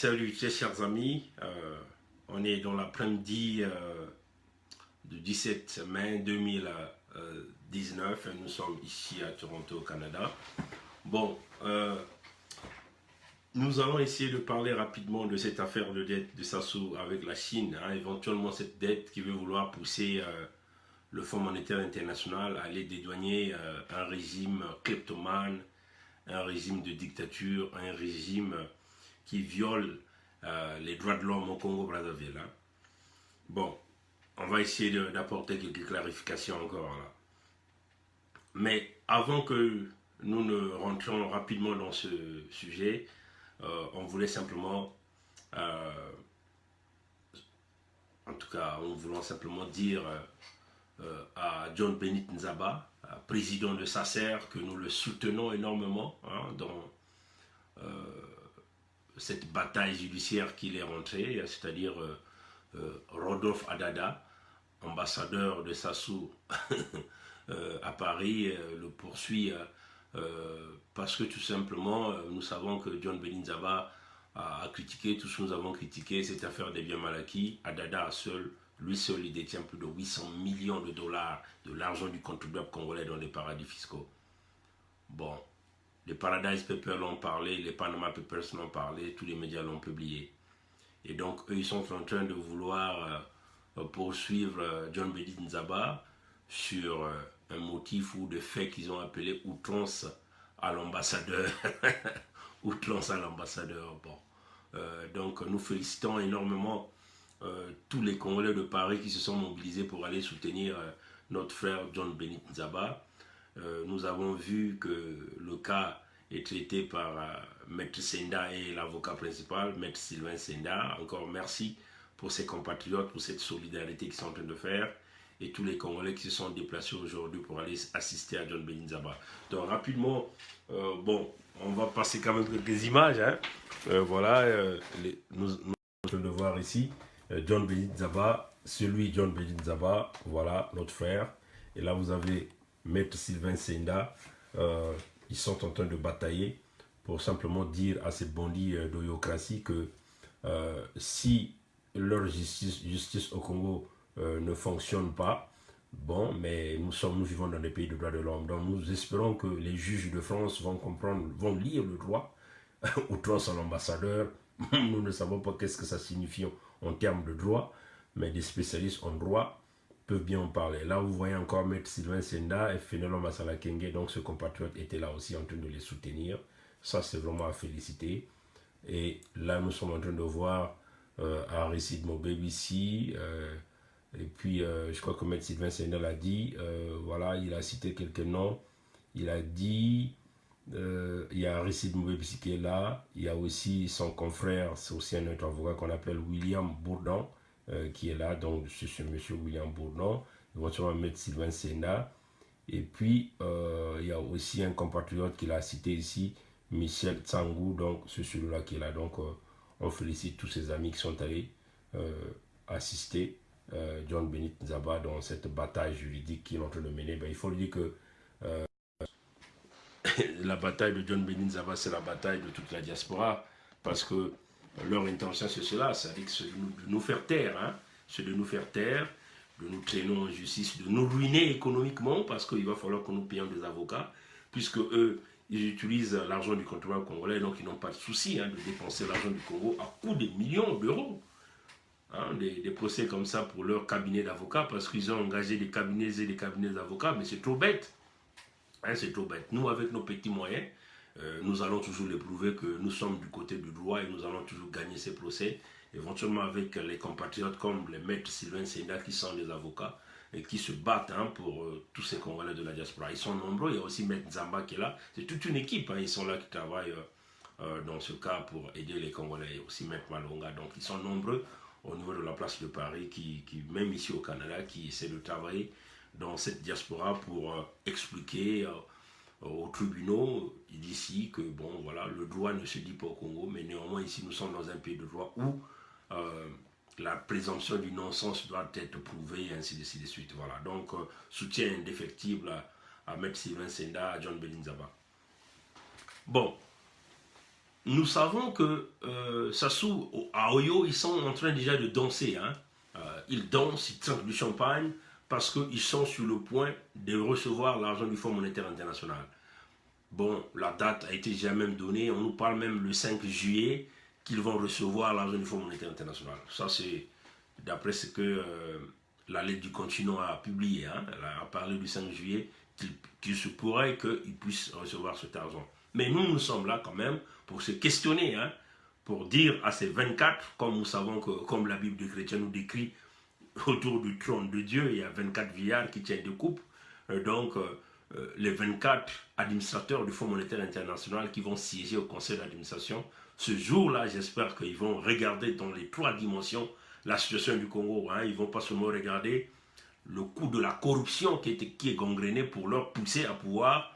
Salut très chers amis, on est dans l'après-midi du 17 mai 2019 et nous sommes ici à Toronto au Canada. Bon, nous allons essayer de parler rapidement de cette affaire de dette de Sassou avec la Chine, hein, éventuellement cette dette qui veut vouloir pousser le Fonds monétaire international à aller dédouaner un régime kleptomane, un régime de dictature, un régime qui viole les droits de l'homme au Congo-Brazzaville. Hein. Bon, on va essayer d'apporter quelques clarifications encore là. Mais avant que nous ne rentrions rapidement dans ce sujet, on voulait simplement, en tout cas, on voulait simplement dire à John Bennett Nzaba, président de SACER, que nous le soutenons énormément hein, dans cette bataille judiciaire qu'il est rentré, c'est-à-dire Rodolphe Adada, ambassadeur de Sassou à Paris, le poursuit parce que tout simplement, nous savons que John Bennett Nzaba a critiqué tout ce que nous avons critiqué, cette affaire des biens mal acquis. Adada lui seul, il détient plus de 800 millions de dollars de l'argent du contribuable congolais dans les paradis fiscaux. Bon, les Paradise Papers l'ont parlé, les Panama Papers l'ont parlé, tous les médias l'ont publié. Et donc, eux, ils sont en train de vouloir poursuivre John Bennett Nzaba sur un motif ou de fait qu'ils ont appelé outrance à l'ambassadeur. Outrance à l'ambassadeur. Bon. Donc, nous félicitons énormément tous les Congolais de Paris qui se sont mobilisés pour aller soutenir notre frère John Bennett Nzaba. Nous avons vu que le cas est traité par Maître Senda et l'avocat principal, Maître Sylvain Senda. Encore merci pour ses compatriotes, pour cette solidarité qu'ils sont en train de faire et tous les Congolais qui se sont déplacés aujourd'hui pour aller assister à John Bennett Nzaba. Donc rapidement, bon, on va passer quand même quelques images. Hein. Voilà, nous sommes en train de voir ici John Bennett Nzaba, celui John Bennett Nzaba, voilà notre frère. Et là vous avez Maître Sylvain Senda, ils sont en train de batailler pour simplement dire à ces bandits d'oyocratie que si leur justice au Congo ne fonctionne pas, bon, mais nous vivons dans des pays de droits de l'homme, donc nous espérons que les juges de France vont comprendre, vont lire le droit, outrance à l'ambassadeur, nous ne savons pas qu'est-ce que ça signifie en termes de droit, mais des spécialistes en droit peuvent bien en parler. Là, vous voyez encore Maître Sylvain Senda et Fenelon Masala Kenge, donc ce compatriote était là aussi en train de les soutenir. Ça, c'est vraiment à féliciter. Et là, nous sommes en train de voir Aristide Mobébi ici. Et puis, je crois que Maître Sylvain Senda l'a dit. Voilà, il a cité quelques noms. Il a dit, il y a Aristide Mobébi ici qui est là. Il y a aussi son confrère, c'est aussi un autre avocat qu'on appelle William Bourdon. Qui est là, donc c'est ce monsieur William Bourdon, éventuellement Maître Sylvain Senda, et puis il y a aussi un compatriote qu'il a cité ici, Michel Tsangou, donc c'est celui-là qui est là, donc on félicite tous ces amis qui sont allés assister John Bennett Nzaba dans cette bataille juridique qu'il est en train de mener. Ben, il faut lui dire que la bataille de John Bennett Nzaba, c'est la bataille de toute la diaspora, parce que leur intention c'est cela, c'est-à-dire que c'est de nous faire taire, hein, c'est de nous faire taire, de nous traîner en justice, de nous ruiner économiquement, parce qu'il va falloir que nous payions des avocats, puisque eux, ils utilisent l'argent du contribuable congolais, donc ils n'ont pas de souci hein, de dépenser l'argent du Congo à coût de millions d'euros. Hein, des procès comme ça pour leur cabinet d'avocats, parce qu'ils ont engagé des cabinets et des cabinets d'avocats, mais c'est trop bête. Hein, c'est trop bête. Nous, avec nos petits moyens, nous allons toujours les prouver que nous sommes du côté du droit et nous allons toujours gagner ces procès, éventuellement avec les compatriotes comme les maîtres Sylvain Senda qui sont des avocats et qui se battent hein, pour tous ces Congolais de la diaspora. Ils sont nombreux, il y a aussi Maître Nzamba qui est là, c'est toute une équipe, hein, ils sont là qui travaillent dans ce cas pour aider les Congolais, il y a aussi Maître Malonga, donc ils sont nombreux au niveau de la place de Paris, même ici au Canada, qui essaient de travailler dans cette diaspora pour expliquer aux tribunaux d'ici que bon voilà le droit ne se dit pas au Congo, mais néanmoins ici nous sommes dans un pays de droit où la présomption du non-sens doit être prouvée et ainsi de suite. Voilà, donc soutien indéfectible à Maître Sylvain Senda, à John Bennett Nzaba. Bon, nous savons que Sassou, à Oyo, ils sont en train déjà de danser. Hein. Ils dansent, ils trinquent du champagne parce qu'ils sont sur le point de recevoir l'argent du Fonds monétaire international. Bon, la date a été déjà même donnée. On nous parle même le 5 juillet qu'ils vont recevoir l'argent du Fonds monétaire international. Ça, c'est d'après ce que la lettre du continent a publié. Hein. Elle a parlé du 5 juillet qu'il se pourrait qu'ils puissent recevoir cet argent. Mais nous, nous sommes là quand même pour se questionner, hein, pour dire à ces 24, comme nous savons que, comme la Bible de chrétien nous décrit, autour du trône de Dieu, il y a 24 vieillards qui tiennent des coupes. Donc, les 24 administrateurs du Fonds monétaire international qui vont siéger au conseil d'administration, ce jour-là, j'espère qu'ils vont regarder dans les 3 dimensions la situation du Congo. Hein. Ils ne vont pas seulement regarder le coût de la corruption qui est gangréné pour leur pousser à pouvoir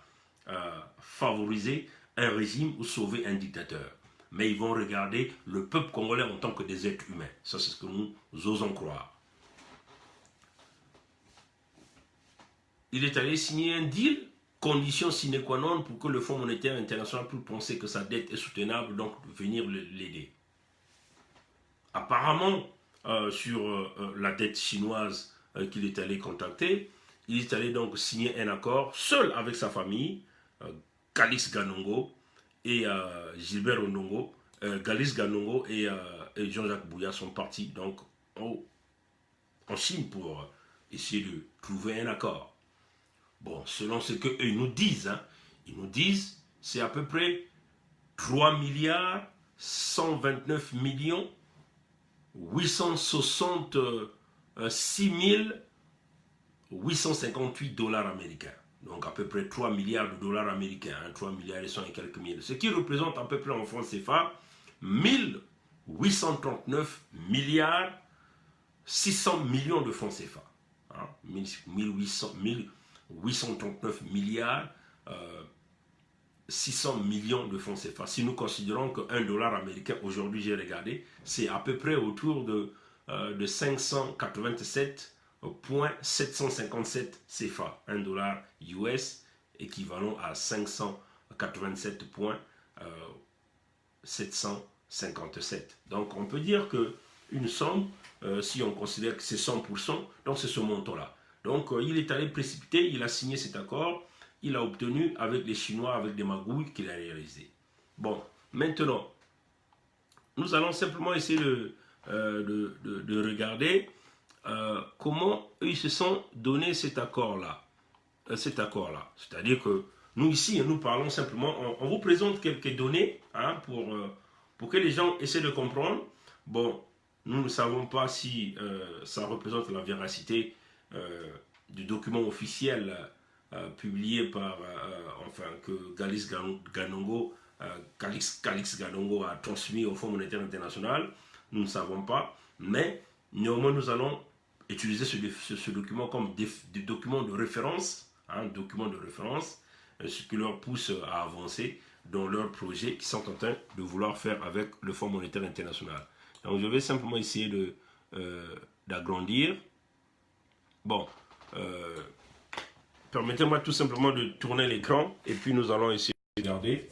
favoriser un régime ou sauver un dictateur. Mais ils vont regarder le peuple congolais en tant que des êtres humains. Ça, c'est ce que nous osons croire. Il est allé signer un deal, condition sine qua non pour que le Fonds monétaire international puisse penser que sa dette est soutenable, donc venir l'aider. Apparemment, sur la dette chinoise qu'il est allé contacter, il est allé donc signer un accord seul avec sa famille, Galix Ganongo et Gilbert Ondongo. Galix Ganongo et Jean-Jacques Bouya sont partis donc en Chine pour essayer de trouver un accord. Bon, selon ce qu'eux nous disent, hein, ils nous disent c'est à peu près 3 milliards 129 millions 866 858 dollars américains. Donc à peu près 3 milliards de dollars américains, hein, 3 milliards et 100 et quelques mille. Ce qui représente à peu près en francs CFA 1839 milliards 600 millions de francs CFA. Hein, 1839 milliards 600 millions de francs CFA. Si nous considérons qu'un dollar américain, aujourd'hui j'ai regardé, c'est à peu près autour de 587,757 CFA. Un dollar US équivalent à 587,757. Donc on peut dire qu'une somme, si on considère que c'est 100%, donc c'est ce montant-là. Donc il est allé précipiter, il a signé cet accord, il a obtenu avec les Chinois, avec des magouilles qu'il a réalisé. Bon, maintenant, nous allons simplement essayer de regarder comment ils se sont donné cet accord-là. C'est-à-dire que nous ici, nous parlons simplement, on vous présente quelques données hein, pour que les gens essaient de comprendre. Bon, nous ne savons pas si ça représente la véracité du document officiel publié par, que Galix Ganongo a transmis au Fonds monétaire international. Nous ne savons pas, mais néanmoins nous allons utiliser ce document comme des documents de référence, ce qui leur pousse à avancer dans leurs projets qu'ils sont en train de vouloir faire avec le Fonds monétaire international. Donc je vais simplement essayer d'agrandir. Bon, permettez-moi tout simplement de tourner l'écran et puis nous allons essayer de regarder.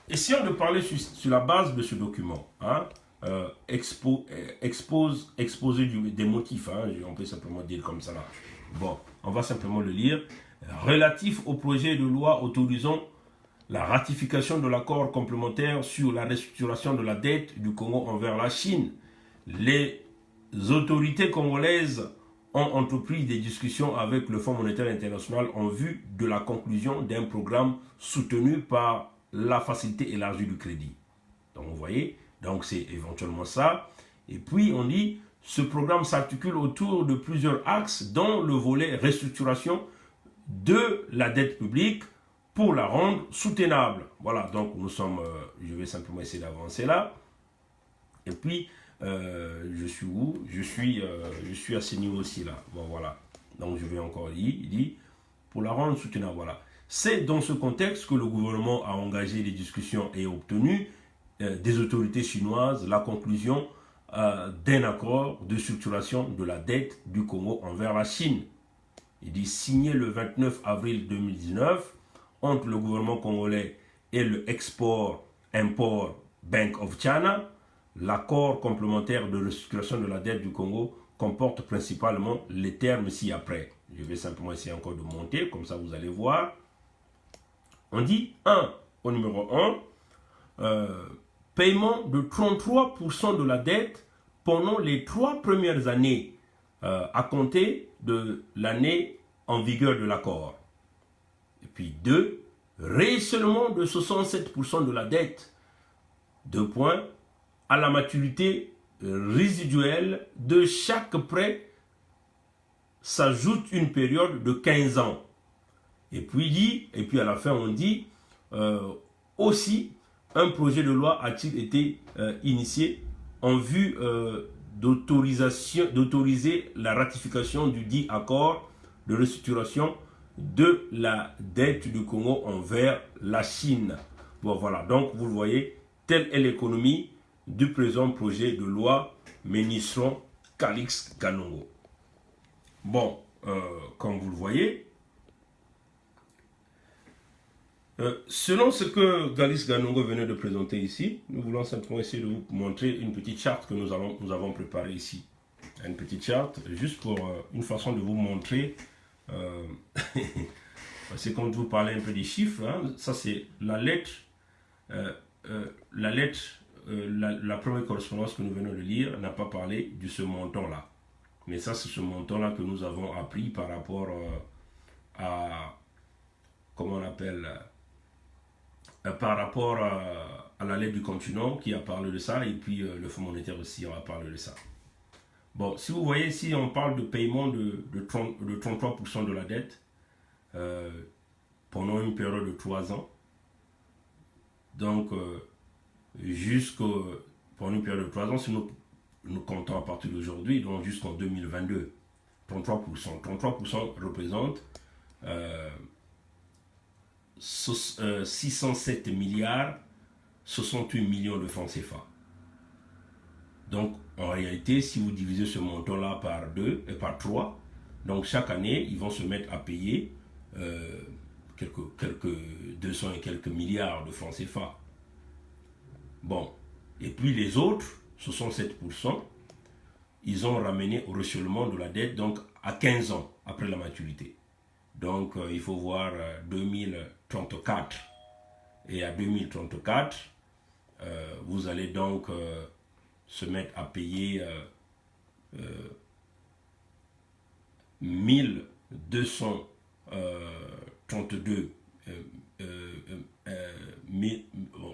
Essayons de parler sur la base de ce document. Hein, exposé des motifs, hein, on peut simplement dire comme ça là. Bon, on va simplement le lire. Relatif au projet de loi autorisant la ratification de l'accord complémentaire sur la restructuration de la dette du Congo envers la Chine. Les autorités congolaises ont entrepris des discussions avec le Fonds monétaire international en vue de la conclusion d'un programme soutenu par la facilité élargie du crédit. Donc vous voyez, donc c'est éventuellement ça. Et puis on dit, ce programme s'articule autour de plusieurs axes, dont le volet restructuration de la dette publique pour la rendre soutenable. Voilà, donc nous sommes, je vais simplement essayer d'avancer là. Et puis, je suis où? Je suis à ce niveau-ci là. Bon, voilà. Donc je vais encore lire. Il dit, pour la rendre soutenable, voilà. C'est dans ce contexte que le gouvernement a engagé des discussions et obtenu des autorités chinoises la conclusion d'un accord de structuration de la dette du Congo envers la Chine. Il dit signé le 29 avril 2019 entre le gouvernement congolais et le Export-Import Bank of China. L'accord complémentaire de restructuration de la dette du Congo comporte principalement les termes ci-après. Je vais simplement essayer encore de monter, comme ça vous allez voir. On dit 1, au numéro 1, paiement de 33% de la dette pendant les 3 premières années à compter de l'année en vigueur de l'accord. Et puis 2, récellement de 67% de la dette. 2 points. À la maturité résiduelle de chaque prêt s'ajoute une période de 15 ans. Et puis à la fin on dit aussi un projet de loi a-t-il été initié en vue d'autoriser la ratification du dit accord de restructuration de la dette du Congo envers la Chine. Bon voilà, donc vous le voyez, telle est l'économie du présent projet de loi ministrant Calix Ganongo. Bon, comme vous le voyez, selon ce que Calix Ganongo venait de présenter ici, nous voulons simplement essayer de vous montrer une petite charte que nous avons préparée ici. Une petite charte, juste pour une façon de vous montrer, c'est quand vous parlez un peu des chiffres, hein, ça c'est la lettre, la première correspondance que nous venons de lire n'a pas parlé de ce montant-là. Mais ça, c'est ce montant-là que nous avons appris par rapport à, comment on appelle, par rapport à la lettre du continent qui a parlé de ça, et puis le Fonds monétaire aussi a parlé de ça. Bon, si vous voyez ici, on parle de paiement de 33% de la dette pendant une période de 3 ans. Donc, pendant une période de 3 ans, si nous comptons à partir d'aujourd'hui, donc jusqu'en 2022, 33%. 33% représente 607 milliards 68 millions de francs CFA. Donc, en réalité, si vous divisez ce montant-là par 2 et par 3, donc chaque année, ils vont se mettre à payer quelques 200 et quelques milliards de francs CFA. Bon, et puis les autres, 67%, ils ont ramené au renouvellement de la dette donc à 15 ans après la maturité. Donc il faut voir 2034. Et à 2034, vous allez donc se mettre à payer 1232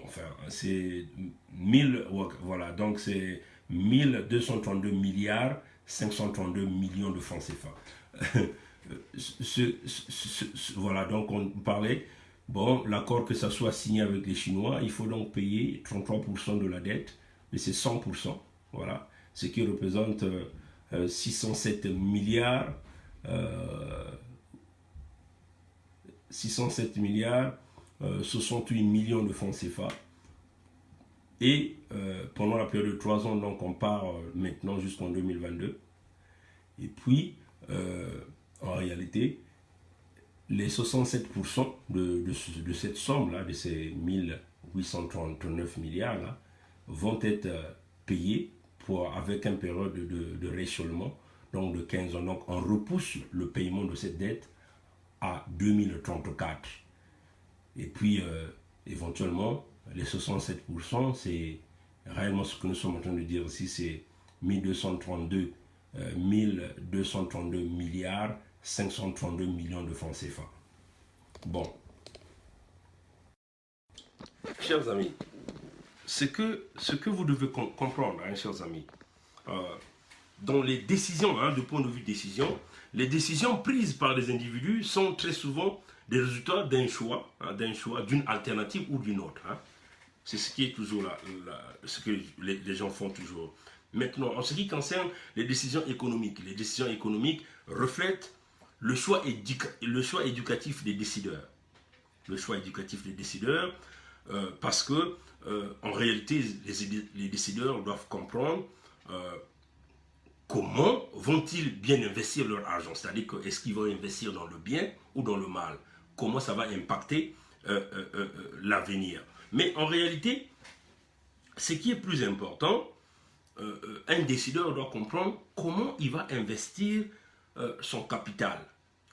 enfin c'est 1000, voilà, donc c'est 1232 milliards 532 millions de francs CFA. Voilà, donc on parlait, bon, l'accord que ça soit signé avec les Chinois, il faut donc payer 33% de la dette, mais c'est 100%, voilà, ce qui représente 607 milliards 68 millions de francs CFA. Et pendant la période de 3 ans, donc on part maintenant jusqu'en 2022. Et puis, en réalité, les 67% de cette somme-là, de ces 1839 milliards-là, vont être payés avec une période de rééchelonnement, donc de 15 ans. Donc on repousse le paiement de cette dette à 2034. Et puis, éventuellement, les 67%, c'est réellement ce que nous sommes en train de dire ici, c'est 1232 milliards 532 millions de francs CFA. Bon. Chers amis, ce que vous devez comprendre, hein, chers amis, dans les décisions, hein, du point de vue décision, les décisions prises par les individus sont très souvent des résultats d'un choix, hein, d'une alternative ou d'une autre. Hein. C'est ce qui est toujours ce que les gens font toujours. Maintenant, en ce qui concerne les décisions économiques reflètent le choix éducatif des décideurs. Le choix éducatif des décideurs, parce que en réalité, les décideurs doivent comprendre comment vont-ils bien investir leur argent. C'est-à-dire que est-ce qu'ils vont investir dans le bien ou dans le mal? Comment ça va impacter l'avenir? Mais en réalité, ce qui est plus important, un décideur doit comprendre comment il va investir son capital.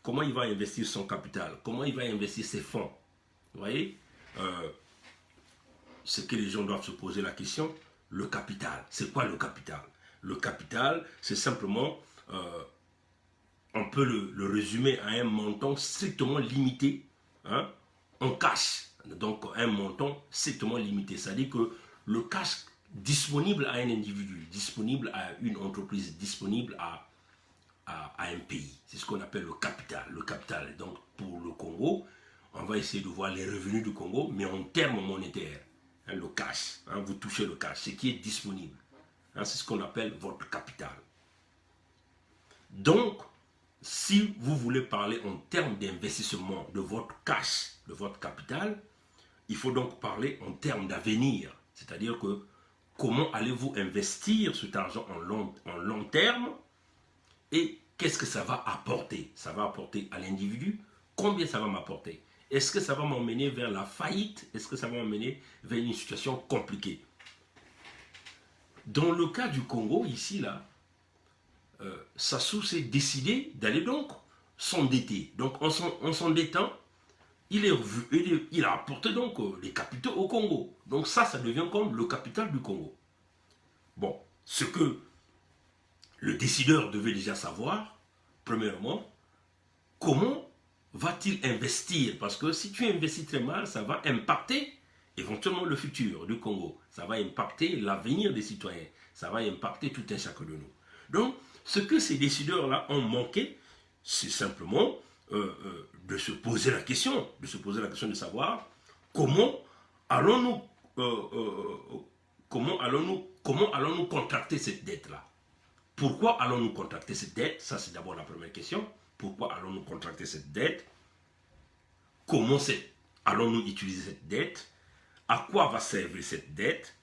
Comment il va investir son capital, comment il va investir ses fonds. Vous voyez, ce que les gens doivent se poser la question, le capital. C'est quoi le capital? Le capital, c'est simplement, on peut le résumer à un montant strictement limité, hein, en cash. Donc un montant strictement limité. C'est-à-dire que le cash disponible à un individu, disponible à une entreprise, disponible à un pays. C'est ce qu'on appelle le capital. Le capital, donc pour le Congo, on va essayer de voir les revenus du Congo, mais en termes monétaires. Hein, le cash, hein, vous touchez le cash, ce qui est disponible. Hein, c'est ce qu'on appelle votre capital. Donc, si vous voulez parler en termes d'investissement de votre cash, de votre capital, il faut donc parler en termes d'avenir. C'est-à-dire que comment allez-vous investir cet argent en long terme et qu'est-ce que ça va apporter? Ça va apporter à l'individu? Combien ça va m'apporter? Est-ce que ça va m'emmener vers la faillite? Est-ce que ça va m'emmener vers une situation compliquée? Dans le cas du Congo, ici, là, Sassou s'est décidé d'aller donc s'endetter. Donc en s'endettant, il a apporté donc les capitaux au Congo. Donc ça devient comme le capital du Congo. Bon, ce que le décideur devait déjà savoir, premièrement, comment va-t-il investir? Parce que si tu investis très mal, ça va impacter éventuellement le futur du Congo. Ça va impacter l'avenir des citoyens. Ça va impacter tout un chacun de nous. Donc, ce que ces décideurs-là ont manqué, c'est simplement de se poser la question, de savoir comment allons-nous contracter cette dette-là. Pourquoi allons-nous contracter cette dette? Ça, c'est d'abord la première question. Pourquoi allons-nous contracter cette dette? Comment allons-nous utiliser cette dette? À quoi va servir cette dette?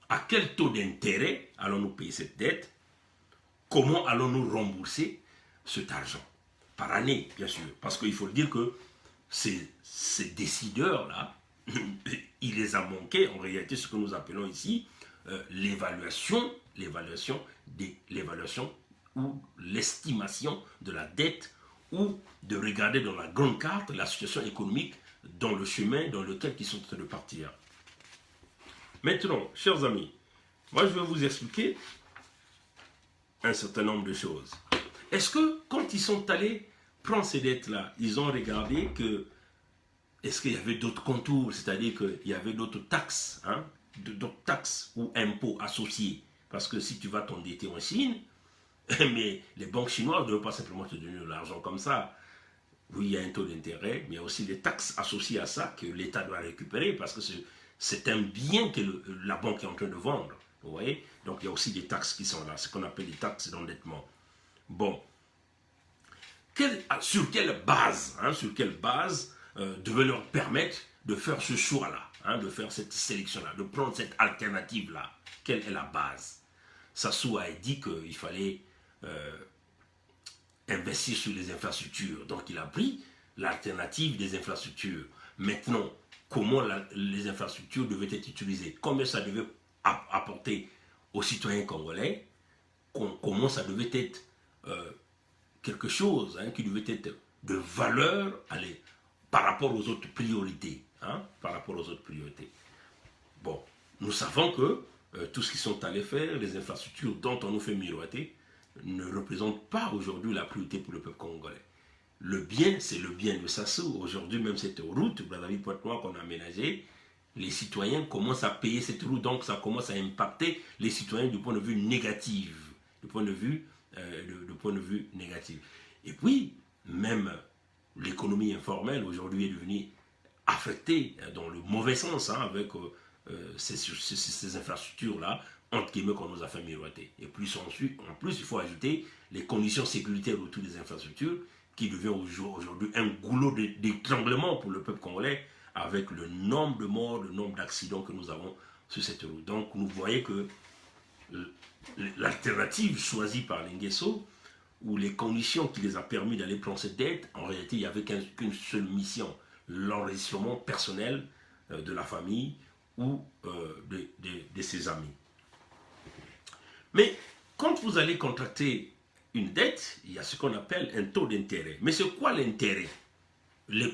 À quel taux d'intérêt allons-nous payer cette dette? Comment allons-nous rembourser cet argent? Par année, bien sûr. Parce qu'il faut dire que ces décideurs-là, il les a manqués, en réalité, ce que nous appelons ici l'évaluation ou l'estimation de la dette, ou de regarder dans la grande carte la situation économique dans le chemin dans lequel ils sont en train de partir. Maintenant, chers amis, moi je vais vous expliquer un certain nombre de choses. Est-ce que quand ils sont allés prendre ces dettes-là, ils ont regardé que est-ce qu'il y avait d'autres contours, c'est-à-dire qu'il y avait d'autres taxes, hein, d'autres taxes ou impôts associés? Parce que si tu vas t'endetter en Chine, mais les banques chinoises ne veulent pas simplement te donner de l'argent comme ça. Oui, il y a un taux d'intérêt, mais il y a aussi des taxes associées à ça que l'État doit récupérer parce que c'est un bien que la banque est en train de vendre. Vous voyez? Donc il y a aussi des taxes qui sont là, ce qu'on appelle les taxes d'endettement. Bon. Sur quelle base devait leur permettre de faire ce choix-là, hein, de faire cette sélection-là, de prendre cette alternative-là? Quelle est la base? Sassou a dit qu'il fallait investir sur les infrastructures. Donc il a pris l'alternative des infrastructures. Maintenant, comment les infrastructures devaient être utilisées? Combien ça devait apporter aux citoyens congolais? Comment ça devait être quelque chose, hein, qui devait être de valeur par rapport aux autres priorités. Hein, par rapport aux autres priorités. Bon, nous savons que tout ce qu'ils sont allés faire, les infrastructures dont on nous fait miroiter, ne représentent pas aujourd'hui la priorité pour le peuple congolais. Le bien, c'est le bien de Sassou. Aujourd'hui, même cette route, Brazzaville-Pointe-Noire qu'on a aménagée, les citoyens commencent à payer cette route, donc ça commence à impacter les citoyens du point de vue négatif. Du point de vue négatif. Et puis, même l'économie informelle aujourd'hui est devenue affectée dans le mauvais sens, hein, avec ces infrastructures-là, entre guillemets, qu'on nous a fait miroiter. Et plus ensuite, en plus, il faut ajouter les conditions sécuritaires autour des infrastructures, qui devient aujourd'hui un goulot d'étranglement pour le peuple congolais, avec le nombre de morts, le nombre d'accidents que nous avons sur cette route. Donc, vous voyez que l'alternative choisie par l'Ingesso, ou les conditions qui les a permis d'aller prendre cette dette, en réalité, il n'y avait qu'une seule mission, l'enregistrement personnel de la famille, ou de ses amis. Mais quand vous allez contracter une dette, il y a ce qu'on appelle un taux d'intérêt. Mais c'est quoi l'intérêt?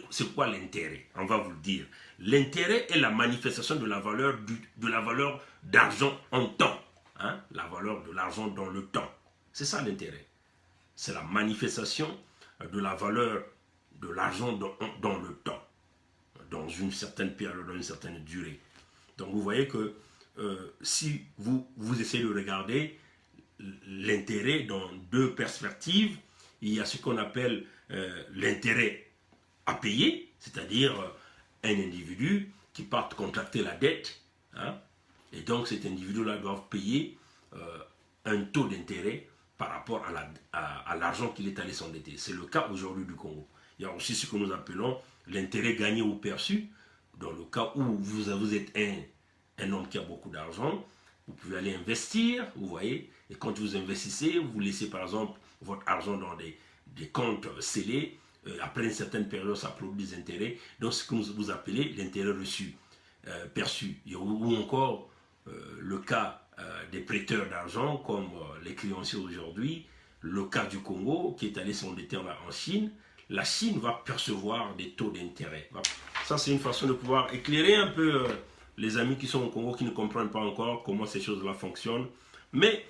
C'est quoi l'intérêt? On va vous le dire. L'intérêt est la manifestation de la valeur d'argent en temps. Hein? La valeur de l'argent dans le temps. C'est ça l'intérêt. C'est la manifestation de la valeur de l'argent dans le temps. Dans une certaine période, dans une certaine durée. Donc vous voyez que si vous essayez de regarder l'intérêt dans deux perspectives, il y a ce qu'on appelle l'intérêt à payer, c'est-à-dire un individu qui part contracter la dette, hein, et donc cet individu-là doit payer un taux d'intérêt par rapport à l'argent qu'il est allé s'endetter. C'est le cas aujourd'hui du Congo. Il y a aussi ce que nous appelons l'intérêt gagné ou perçu, dans le cas où vous êtes un homme qui a beaucoup d'argent, vous pouvez aller investir, vous voyez, et quand vous investissez, vous laissez par exemple votre argent dans des comptes scellés, après une certaine période, ça produit des intérêts, donc ce que vous appelez l'intérêt reçu, perçu, ou encore le cas des prêteurs d'argent, comme les créanciers aujourd'hui, le cas du Congo, qui est allé s'endetter en Chine. La Chine va percevoir des taux d'intérêt. Ça, c'est une façon de pouvoir éclairer un peu les amis qui sont au Congo, qui ne comprennent pas encore comment ces choses-là fonctionnent. Mais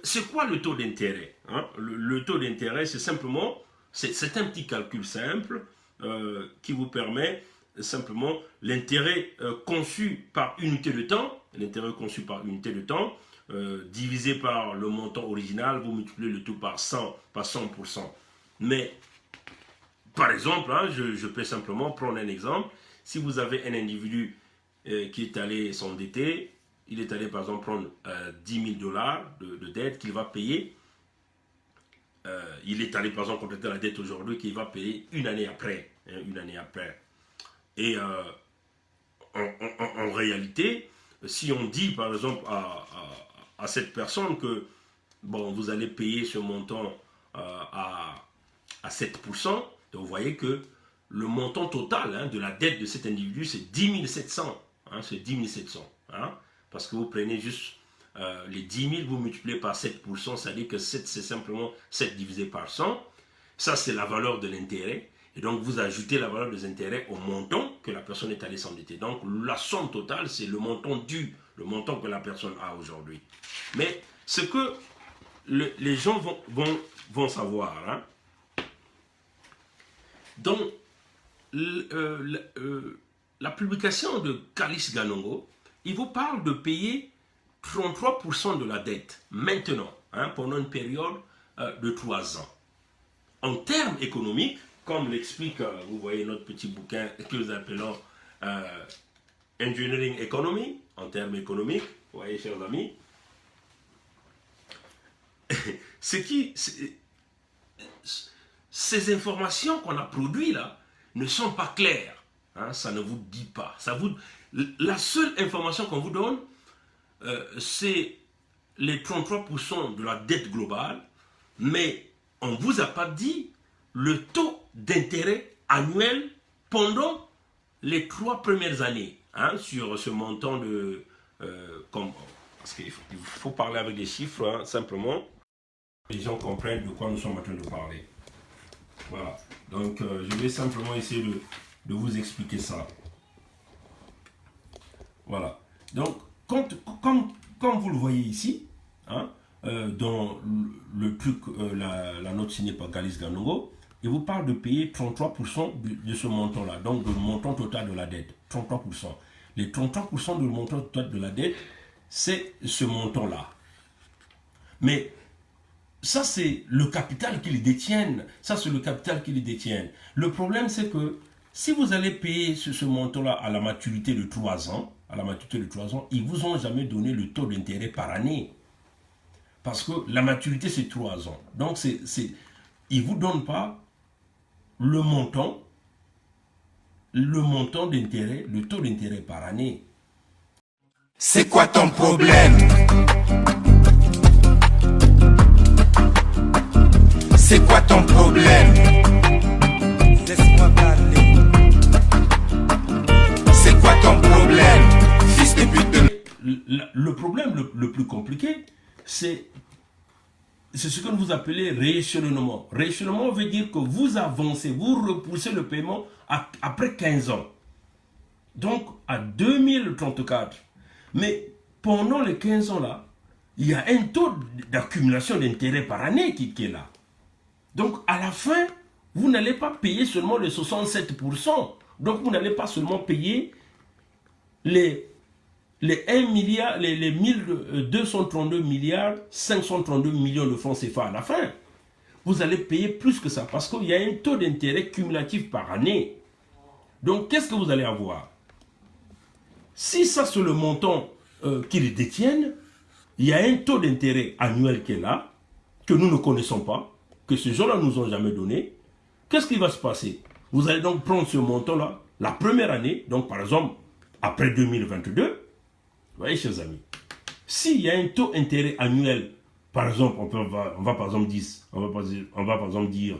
c'est quoi le taux d'intérêt, hein? Le taux d'intérêt, c'est simplement, c'est un petit calcul simple qui vous permet simplement l'intérêt conçu par unité de temps, divisé par le montant original, vous multipliez le tout par 100%. Mais par exemple, hein, je peux simplement prendre un exemple. Si vous avez un individu qui est allé s'endetter, il est allé par exemple prendre 10 000 $ de dette qu'il va payer. Il est allé par exemple compléter la dette aujourd'hui qu'il va payer une année après. Hein, une année après. Et en réalité, si on dit par exemple à cette personne que bon, vous allez payer ce montant à 7%, donc vous voyez que le montant total, hein, de la dette de cet individu, c'est 10 700. Hein, c'est 10 700. Hein, parce que vous prenez juste les 10 000, vous multipliez par 7%, ça veut dire que 7, c'est simplement 7 divisé par 100. Ça, c'est la valeur de l'intérêt. Et donc, vous ajoutez la valeur des intérêts au montant que la personne est allée s'endetter. Donc, la somme totale, c'est le montant dû, le montant que la personne a aujourd'hui. Mais ce que les gens vont savoir, hein, dans la publication de Kalis Ganongo, il vous parle de payer 33% de la dette maintenant, hein, pendant une période de 3 ans. En termes économiques, comme l'explique, vous voyez notre petit bouquin que nous appelons Engineering Economy, en termes économiques, vous voyez, chers amis, ces informations qu'on a produites là ne sont pas claires. Hein, ça ne vous dit pas. La seule information qu'on vous donne, c'est les 33% de la dette globale, mais on ne vous a pas dit le taux d'intérêt annuel pendant les 3 premières années, hein, sur ce montant de... parce qu'il faut parler avec des chiffres, hein, simplement. Les gens comprennent de quoi nous sommes en train de parler. Voilà. Donc, je vais simplement essayer de vous expliquer ça. Voilà. Donc, comme vous le voyez ici, hein, dans le truc, la note signée par Kalis Ganongo, il vous parle de payer 33% de ce montant-là, donc de le montant total de la dette, 33%. Les 33% du montant total de la dette, c'est ce montant-là. Mais ça, c'est le capital qu'ils détiennent. Ça, c'est le capital qu'ils détiennent. Le problème, c'est que si vous allez payer ce montant-là à la maturité de 3 ans, ils ne vous ont jamais donné le taux d'intérêt par année. Parce que la maturité, c'est 3 ans. Donc, ils ne vous donnent pas le montant d'intérêt, le taux d'intérêt par année. C'est quoi ton problème? C'est quoi ton problème? Laisse-moi parler. C'est quoi ton problème? problème le plus compliqué, c'est ce que vous appelez rééchelonnement. Rééchelonnement veut dire que vous avancez, vous repoussez le paiement après 15 ans. Donc, à 2034. Mais pendant les 15 ans-là, il y a un taux d'accumulation d'intérêt par année qui est là. Donc, à la fin, vous n'allez pas payer seulement les 67%. Donc, vous n'allez pas seulement payer les 1 milliard, les 1232 milliards, 532 millions de francs CFA à la fin. Vous allez payer plus que ça parce qu'il y a un taux d'intérêt cumulatif par année. Donc, qu'est-ce que vous allez avoir? Si ça, c'est le montant qu'ils détiennent, il y a un taux d'intérêt annuel qui est là, que nous ne connaissons pas, que ces gens-là ne nous ont jamais donné. Qu'est-ce qui va se passer? Vous allez donc prendre ce montant-là, la première année, donc par exemple, après 2022, vous voyez, chers amis, s'il y a un taux d'intérêt annuel, par exemple, on va par exemple dire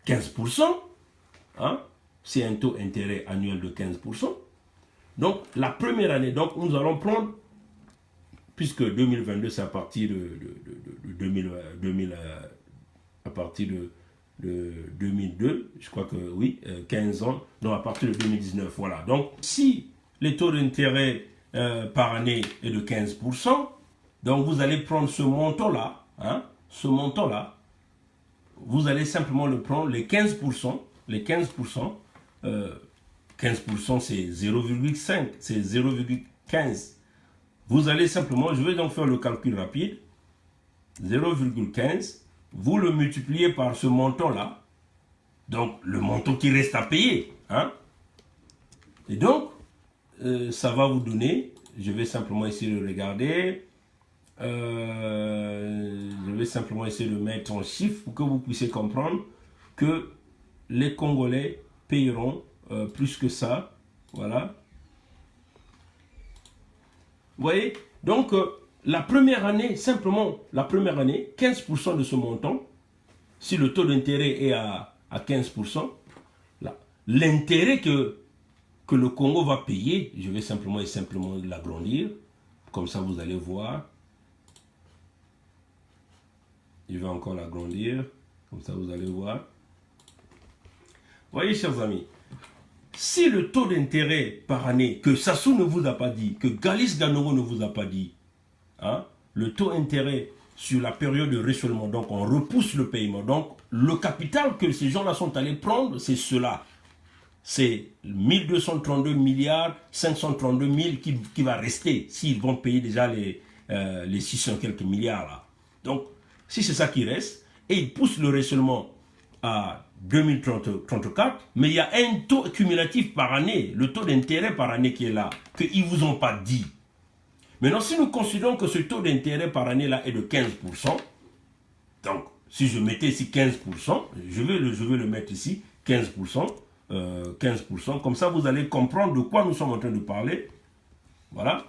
15%, hein, c'est un taux d'intérêt annuel de 15%. Donc, la première année, donc nous allons prendre, puisque 2022, c'est à partir à partir de 2002, je crois que oui, 15 ans, donc à partir de 2019, voilà. Donc, si les taux d'intérêt par année est de 15%, donc vous allez prendre ce montant-là, hein, ce montant-là, vous allez simplement le prendre, les 15%, 15% c'est 0,5, c'est 0,15. Vous allez simplement, je vais donc faire le calcul rapide, 0,15, vous le multipliez par ce montant-là, donc le montant qui reste à payer. Hein? Et donc, ça va vous donner, je vais simplement essayer de regarder, je vais simplement essayer de mettre en chiffre pour que vous puissiez comprendre que les Congolais payeront plus que ça. Voilà. Vous voyez? Donc, la première année, simplement, la première année, 15% de ce montant, si le taux d'intérêt est à 15%, l'intérêt que le Congo va payer, je vais simplement l'agrandir, comme ça vous allez voir. Je vais encore l'agrandir, comme ça vous allez voir. Vous voyez, chers amis, si le taux d'intérêt par année, que Sassou ne vous a pas dit, que Galice Ganoro ne vous a pas dit, hein, le taux d'intérêt sur la période de réchauffement, donc on repousse le paiement, donc le capital que ces gens-là sont allés prendre, c'est cela. C'est 1232 milliards, 532 000 qui va rester, s'ils vont payer déjà les 600 quelques milliards là. Donc, si c'est ça qui reste, et ils poussent le réchauffement à 2034, mais il y a un taux cumulatif par année, le taux d'intérêt par année qui est là, qu'ils ne vous ont pas dit. Maintenant, si nous considérons que ce taux d'intérêt par année là est de 15%, donc si je mettais ici 15%, je vais le mettre ici, 15%, 15%, comme ça vous allez comprendre de quoi nous sommes en train de parler. Voilà.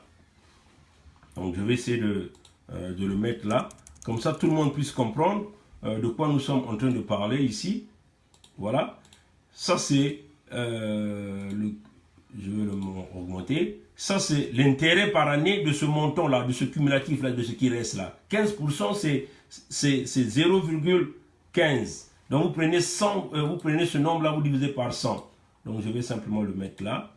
Donc je vais essayer de le mettre là, comme ça tout le monde puisse comprendre de quoi nous sommes en train de parler ici. Voilà. Ça c'est je vais augmenter. Ça c'est l'intérêt par année de ce montant là, de ce cumulatif là, de ce qui reste là. 15% c'est 0,15. Donc vous prenez 100, vous prenez ce nombre là, vous divisez par 100. Donc je vais simplement le mettre là.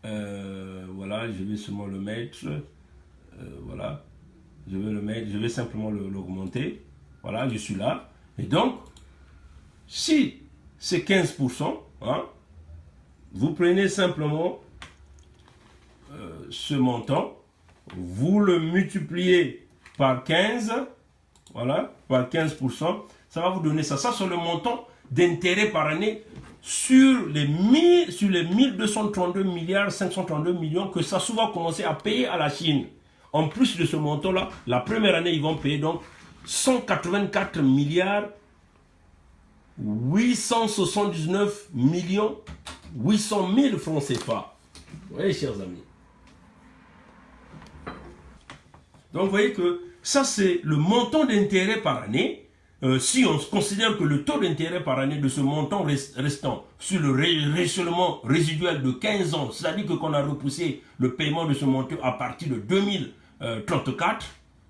Voilà, je vais seulement le mettre. Voilà. Je vais le mettre, je vais simplement l'augmenter. Voilà, je suis là. Et donc, si c'est 15%, hein, vous prenez simplement ce montant, vous le multipliez par 15, voilà, par 15%, ça va vous donner ça. Ça, c'est le montant d'intérêt par année sur les 1232 milliards, 532 millions que Sassou va commencer à payer à la Chine. En plus de ce montant-là, la première année, ils vont payer donc 184 milliards 879 millions 800 000 francs CFA. Vous voyez, chers amis. Donc, vous voyez que ça, c'est le montant d'intérêt par année. Si on considère que le taux d'intérêt par année de ce montant restant sur le rééchelonnement résiduel de 15 ans, c'est-à-dire qu'on a repoussé le paiement de ce montant à partir de 2034,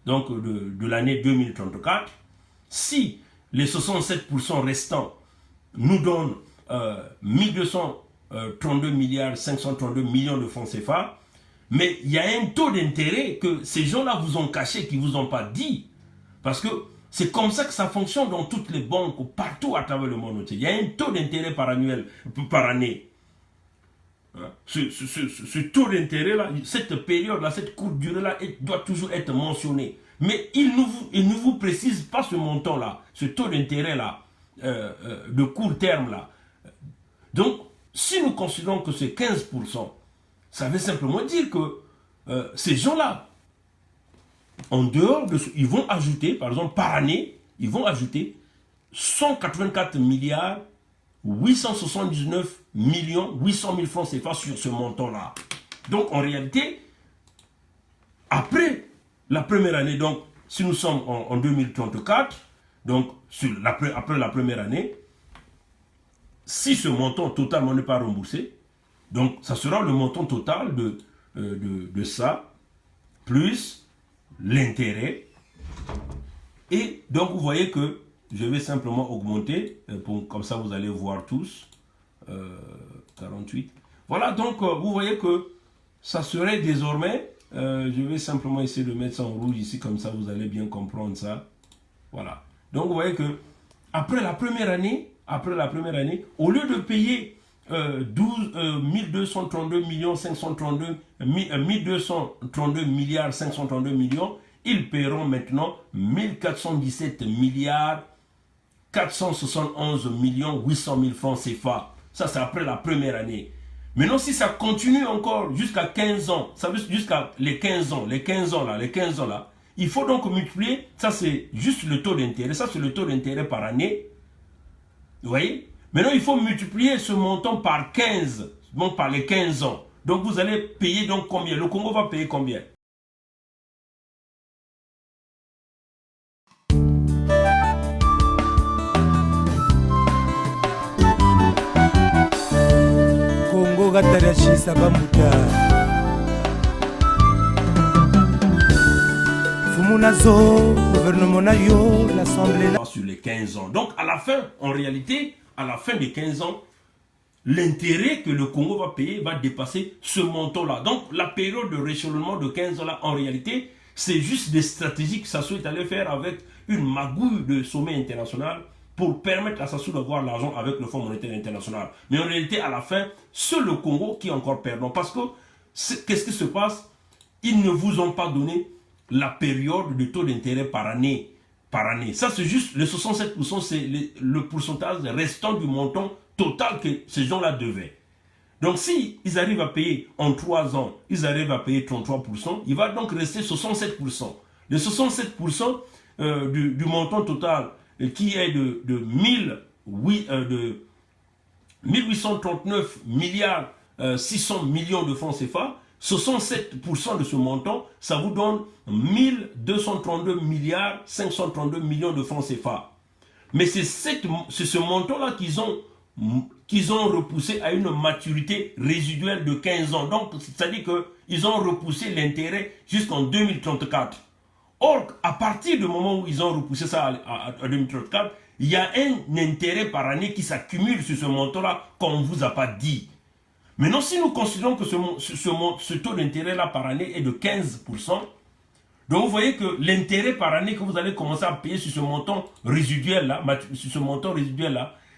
donc de l'année 2034, si les 67% restants nous donnent 1232 milliards 532 millions de francs CFA, mais il y a un taux d'intérêt que ces gens-là vous ont caché, qui ne vous ont pas dit. Parce que c'est comme ça que ça fonctionne dans toutes les banques, partout à travers le monde entier. Il y a un taux d'intérêt par année. Ce taux d'intérêt-là, cette période-là, cette courte durée-là, doit toujours être mentionné. Mais il ne vous précise pas ce montant-là, ce taux d'intérêt-là, de court terme-là. Donc, si nous considérons que c'est 15%, ça veut simplement dire que ces gens-là, en dehors de ce, ils vont ajouter, par exemple, par année, ils vont ajouter 184 milliards 879 millions 800 000 francs CFA sur ce montant-là. Donc, en réalité, après la première année, donc, si nous sommes en 2034, donc, après la première année, si ce montant totalement n'est pas remboursé, donc, ça sera le montant total de ça, plus l'intérêt. Et donc, vous voyez que je vais simplement augmenter, comme ça vous allez voir tous, 48. Voilà, donc, vous voyez que ça serait désormais, je vais simplement essayer de mettre ça en rouge ici, comme ça vous allez bien comprendre ça. Voilà. Donc, vous voyez que après la première année, au lieu de payer 1232 millions 532 1232 milliards 532 millions, ils paieront maintenant 1417 milliards 471 millions 800 000 francs CFA. Ça, c'est après la première année. Maintenant, si ça continue encore jusqu'à 15 ans, ça veut jusqu'à les 15 ans là, il faut donc multiplier, ça c'est juste le taux d'intérêt, ça c'est le taux d'intérêt par année. Vous voyez? Maintenant, il faut multiplier ce montant par 15, donc par les 15 ans. Donc, vous allez payer donc combien? Le Congo va payer combien? Congo gatarashisa bamuta Fumunazo, gouvernement nayo, l'assemblée. Sur les 15 ans. Donc, à la fin, en réalité, à la fin des 15 ans, l'intérêt que le Congo va payer va dépasser ce montant-là. Donc, la période de rééchelonnement de 15 ans là, en réalité, c'est juste des stratégies que Sassou est allé faire avec une magouille de sommet international pour permettre à Sassou d'avoir l'argent avec le Fonds monétaire international. Mais en réalité, à la fin, c'est le Congo qui est encore perdant. Parce que, qu'est-ce qui se passe? Ils ne vous ont pas donné la période de taux d'intérêt par année. Ça, c'est juste le 67%, c'est le pourcentage restant du montant total que ces gens-là devaient. Donc, si ils arrivent à payer en 3 ans, ils arrivent à payer 33%, il va donc rester 67%. Le 67% du montant total qui est de 1839 milliards 600 millions de francs CFA, 67% de ce montant, ça vous donne 1232 milliards 532 millions de francs CFA. Mais c'est ce montant-là qu'ils ont repoussé à une maturité résiduelle de 15 ans. Donc, c'est-à-dire qu'ils ont repoussé l'intérêt jusqu'en 2034. Or, à partir du moment où ils ont repoussé ça à 2034, il y a un intérêt par année qui s'accumule sur ce montant-là qu'on ne vous a pas dit. Maintenant, si nous considérons que ce taux d'intérêt-là par année est de 15%, donc vous voyez que l'intérêt par année que vous allez commencer à payer sur ce montant résiduel-là,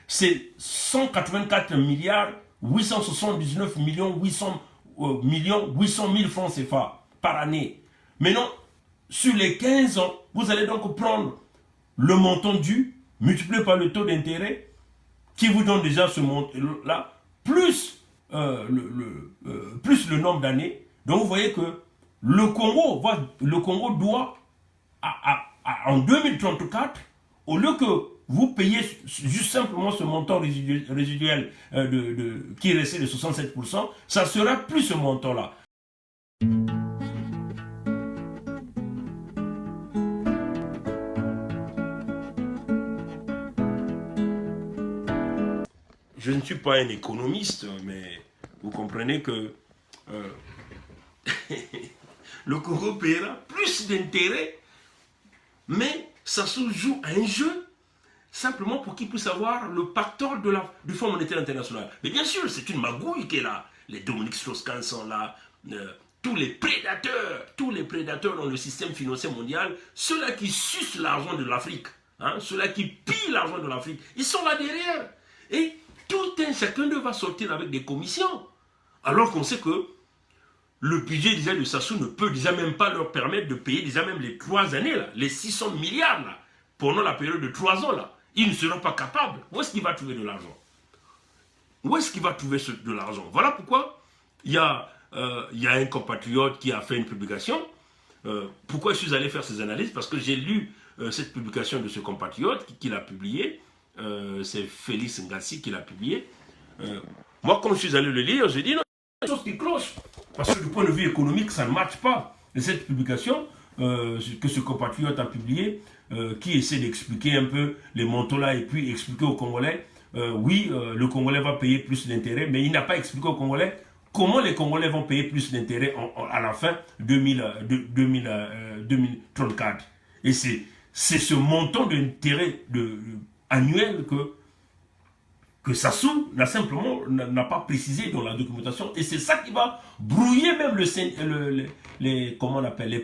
c'est 184 milliards 879 millions 800 000 francs CFA par année. Maintenant, sur les 15 ans, vous allez donc prendre le montant dû, multiplié par le taux d'intérêt, qui vous donne déjà ce montant-là, plus le nombre d'années. Donc vous voyez que le Congo doit, en 2034, au lieu que vous payez juste simplement ce montant résiduel qui est resté de 67%, ça sera plus ce montant-là. Je ne suis pas un économiste, mais vous comprenez que le Congo paiera plus d'intérêts, mais Sassou joue un jeu simplement pour qu'il puisse avoir le pactole du Fonds monétaire international. Mais bien sûr, c'est une magouille qui est là. Les Dominique Strauss-Kahn sont là, tous les prédateurs dans le système financier mondial, ceux-là qui sucent l'argent de l'Afrique, hein, ceux-là qui pillent l'argent de l'Afrique, ils sont là derrière. Et chacun d'eux va sortir avec des commissions. Alors qu'on sait que le budget déjà de Sassou ne peut déjà même pas leur permettre de payer déjà même les 3 années, là, les 600 milliards là, pendant la période de 3 ans. Là. Ils ne seront pas capables. Où est-ce qu'il va trouver de l'argent? Où est-ce qu'il va trouver de l'argent? Voilà pourquoi il y a un compatriote qui a fait une publication. Pourquoi je suis allé faire ces analyses? Parce que j'ai lu cette publication de ce compatriote qui l'a publié. C'est Félix Ngassi qui l'a publié. Moi, quand je suis allé le lire, j'ai dit non, il y a des choses qui clochent. Parce que du point de vue économique, ça ne matche pas. Et cette publication que ce compatriote a publiée, qui essaie d'expliquer un peu les montants là et puis expliquer aux Congolais, oui, le Congolais va payer plus d'intérêts, mais il n'a pas expliqué aux Congolais comment les Congolais vont payer plus d'intérêts à la fin 2034. Et c'est ce montant d'intérêt annuel que Sassou n'a pas précisé dans la documentation. Et c'est ça qui va brouiller même les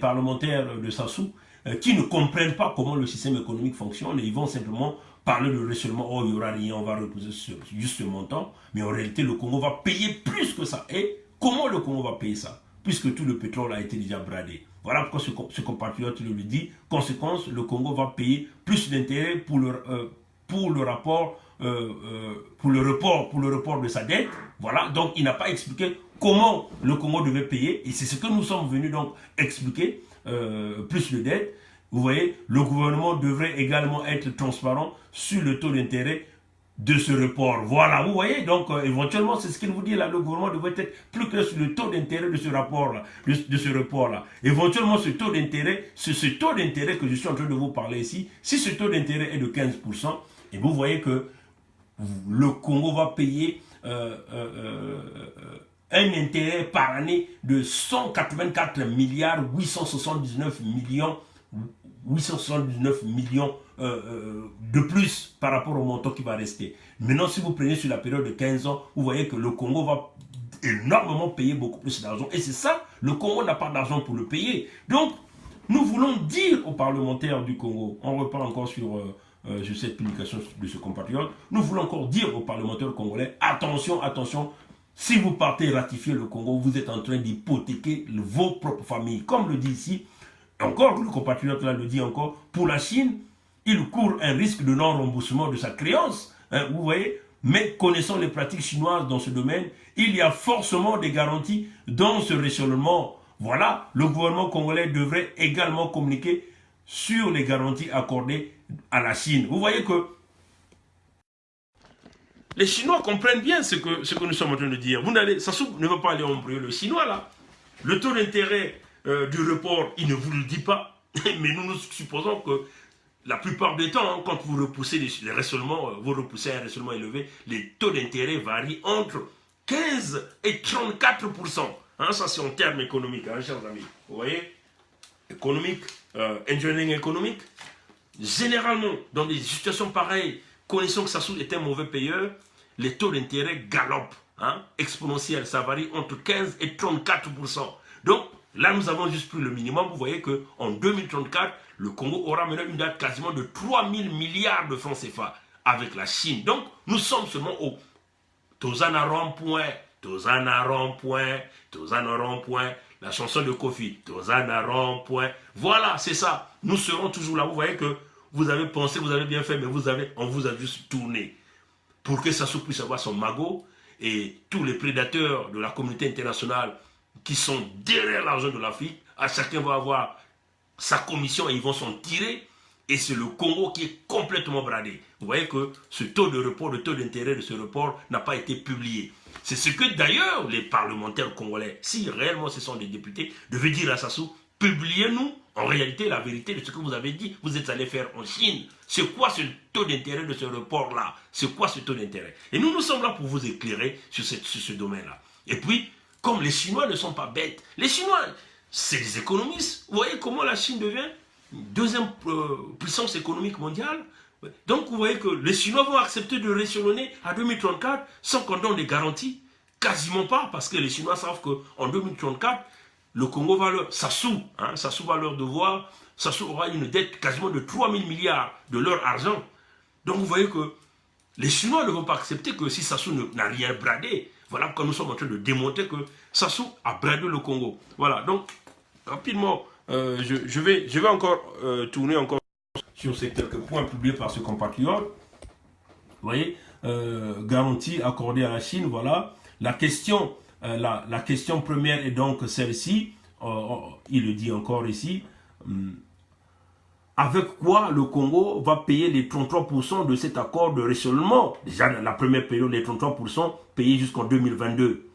parlementaires de Sassou, qui ne comprennent pas comment le système économique fonctionne, et ils vont simplement parler de récemment, oh, il n'y aura rien, on va reposer juste ce montant, mais en réalité, le Congo va payer plus que ça. Et comment le Congo va payer ça? Puisque tout le pétrole a été déjà bradé. Voilà pourquoi ce compatriote le dit. Conséquence, le Congo va payer plus d'intérêts pour le report de sa dette. Voilà, donc il n'a pas expliqué comment le Congo devait payer, et c'est ce que nous sommes venus donc expliquer. Plus de dettes. Vous voyez, le gouvernement devrait également être transparent sur le taux d'intérêt de ce report. Voilà, vous voyez, donc éventuellement, c'est ce qu'il vous dit là, le gouvernement devrait être plus clair sur le taux d'intérêt de ce rapport-là, de ce report-là. Éventuellement, ce taux d'intérêt, c'est ce taux d'intérêt que je suis en train de vous parler ici, si ce taux d'intérêt est de 15%, et vous voyez que le Congo va payer un intérêt par année de 184 milliards 879 millions de plus par rapport au montant qui va rester. Maintenant, si vous prenez sur la période de 15 ans, vous voyez que le Congo va énormément payer beaucoup plus d'argent. Et c'est ça, le Congo n'a pas d'argent pour le payer. Donc, nous voulons dire aux parlementaires du Congo, on repart encore sur cette publication de ce compatriote, nous voulons encore dire aux parlementaires congolais, attention, attention, si vous partez ratifier le Congo, vous êtes en train d'hypothéquer vos propres familles. Comme le dit ici, encore le compatriote là le dit encore, pour la Chine, il court un risque de non-remboursement de sa créance. Hein, vous voyez, mais connaissant les pratiques chinoises dans ce domaine, il y a forcément des garanties dans ce réchelonnement. Voilà, le gouvernement congolais devrait également communiquer sur les garanties accordées à la Chine. Vous voyez que les Chinois comprennent bien ce que nous sommes en train de dire. Sassou ne veut pas aller embrouiller le Chinois là. Le taux d'intérêt du report, il ne vous le dit pas. Mais nous supposons que la plupart des temps, hein, quand vous repoussez les récèlements, vous repoussez un récèlement élevé, les taux d'intérêt varient entre 15 et 34%. Hein, ça c'est en termes économiques, hein, chers amis. Vous voyez, économique, engineering économique. Généralement, dans des situations pareilles, connaissant que Sassou est un mauvais payeur, les taux d'intérêt galopent, hein, exponentiels, ça varie entre 15 et 34%. Donc, là, nous avons juste pris le minimum. Vous voyez qu'en 2034, le Congo aura maintenant une dette quasiment de 3 000 milliards de francs CFA avec la Chine. Donc, nous sommes seulement au Tozana rond-point, Tozana rond-point, Tozana rond-point, la chanson de Kofi, Tozana rond-point. Voilà, c'est ça. Nous serons toujours là. Vous voyez que vous avez pensé, vous avez bien fait, mais on vous a juste tourné. Pour que Sassou puisse avoir son magot, et tous les prédateurs de la communauté internationale qui sont derrière l'argent de l'Afrique, à chacun va avoir sa commission et ils vont s'en tirer. Et c'est le Congo qui est complètement bradé. Vous voyez que ce taux de report, le taux d'intérêt de ce report n'a pas été publié. C'est ce que d'ailleurs les parlementaires congolais, si réellement ce sont des députés, devaient dire à Sassou, publiez-nous en réalité la vérité de ce que vous avez dit. Vous êtes allé faire en Chine. C'est quoi ce taux d'intérêt de ce report-là? C'est quoi ce taux d'intérêt? Et nous sommes là pour vous éclairer sur ce domaine-là. Et puis, comme les Chinois ne sont pas bêtes, les Chinois, c'est des économistes. Vous voyez comment la Chine devient une deuxième puissance économique mondiale. Donc vous voyez que les Chinois vont accepter de réchelonner à 2034 sans qu'on donne des garanties. Quasiment pas, parce que les Chinois savent qu'en 2034, le Congo va leur... Sassou va leur devoir, Sassou aura une dette quasiment de 3 000 milliards de leur argent. Donc vous voyez que les Chinois ne vont pas accepter que si Sassou n'a rien bradé, voilà pourquoi nous sommes en train de démontrer que Sassou a bradé le Congo. Voilà, donc rapidement, je vais encore tourner encore sur ces quelques points publiés par ce compatriote. Vous voyez, garantie accordée à la Chine, voilà. La question première est donc celle-ci, il le dit encore ici, avec quoi le Congo va payer les 33% de cet accord de réchelonnement. Déjà, la première période, les 33% payés jusqu'en 2022.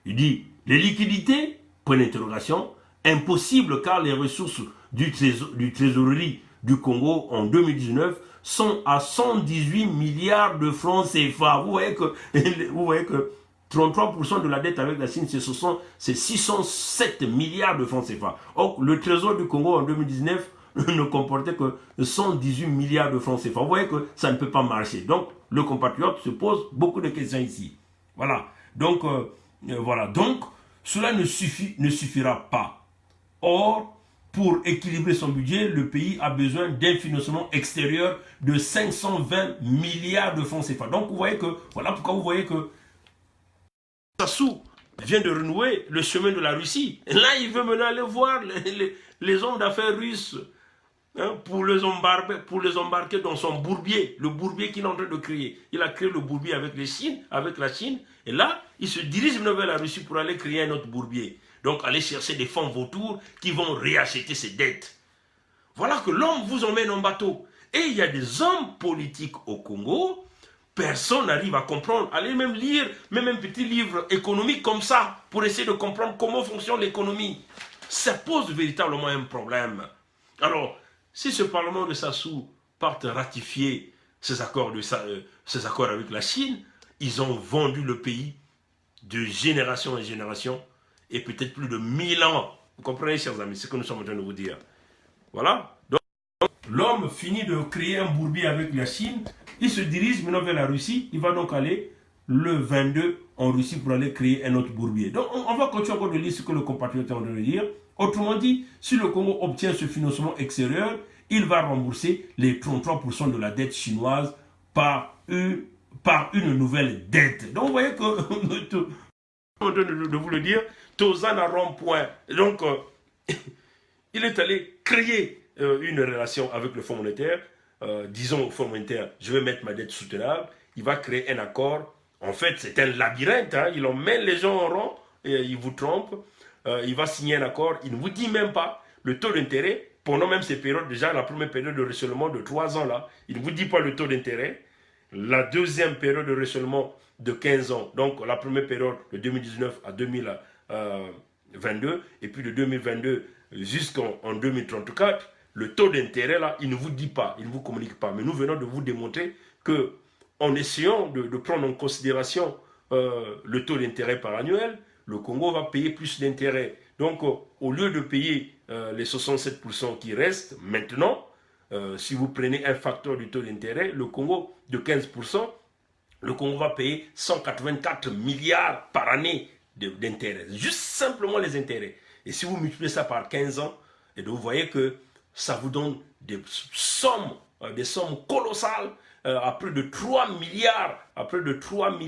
Il dit, les liquidités, point d'interrogation, impossible car les ressources du trésorerie du Congo en 2019 sont à 118 milliards de francs CFA. Vous voyez que 33% de la dette avec la Chine, c'est 607 milliards de francs CFA. Or, le trésor du Congo en 2019 ne comportait que 118 milliards de francs CFA. Vous voyez que ça ne peut pas marcher. Donc, le compatriote se pose beaucoup de questions ici. Voilà. Donc, cela ne suffira pas. Or, pour équilibrer son budget, le pays a besoin d'un financement extérieur de 520 milliards de francs CFA. Donc, vous voyez que, voilà pourquoi vous voyez que Sassou vient de renouer le chemin de la Russie. Et là, il veut maintenant aller voir les hommes d'affaires russes pour les embarquer dans son bourbier, le bourbier qu'il est en train de créer. Il a créé le bourbier avec la Chine, et là, il se dirige vers la Russie pour aller créer un autre bourbier. Donc, aller chercher des fonds vautours qui vont réacheter ses dettes. Voilà que l'homme vous emmène en bateau. Et il y a des hommes politiques au Congo, personne n'arrive à comprendre. Allez même lire même un petit livre économique comme ça, pour essayer de comprendre comment fonctionne l'économie. Ça pose véritablement un problème. Alors, si ce Parlement de Sassou part ratifier ces accords avec la Chine, ils ont vendu le pays de génération en génération, et peut-être plus de 1000 ans. Vous comprenez, chers amis, ce que nous sommes en train de vous dire. Voilà. Donc, l'homme finit de créer un bourbier avec la Chine, il se dirige maintenant vers la Russie, il va donc aller le 22 en Russie pour aller créer un autre bourbier. Donc, on va continuer encore de lire ce que le compatriote est en train de dire. Autrement dit, si le Congo obtient ce financement extérieur, il va rembourser les 33% de la dette chinoise par une nouvelle dette. Donc, vous voyez que, de vous le dire, Tozan à rond-point. Donc, il est allé créer une relation avec le Fonds monétaire. Disons au Fonds monétaire, je vais mettre ma dette soutenable. Il va créer un accord. En fait, c'est un labyrinthe. Il emmène les gens en rond et il vous trompe. Il va signer un accord. Il ne vous dit même pas le taux d'intérêt. Pendant même ces périodes, déjà la première période de réchelonnement de 3 ans, là, il ne vous dit pas le taux d'intérêt. La deuxième période de réchelonnement de 15 ans, donc la première période de 2019 à 2022, et puis de 2022 jusqu'en 2034, le taux d'intérêt, là, il ne vous dit pas, il ne vous communique pas. Mais nous venons de vous démontrer que, en essayant de prendre en considération le taux d'intérêt par annuel, le Congo va payer plus d'intérêt. Donc, au lieu de payer les 67% qui restent maintenant, si vous prenez un facteur du taux d'intérêt, le Congo de 15%, le Congo va payer 184 milliards par année d'intérêts. Juste simplement les intérêts. Et si vous multipliez ça par 15 ans, et donc vous voyez que ça vous donne des sommes colossales, à plus de 3 milliards, à plus de 3 000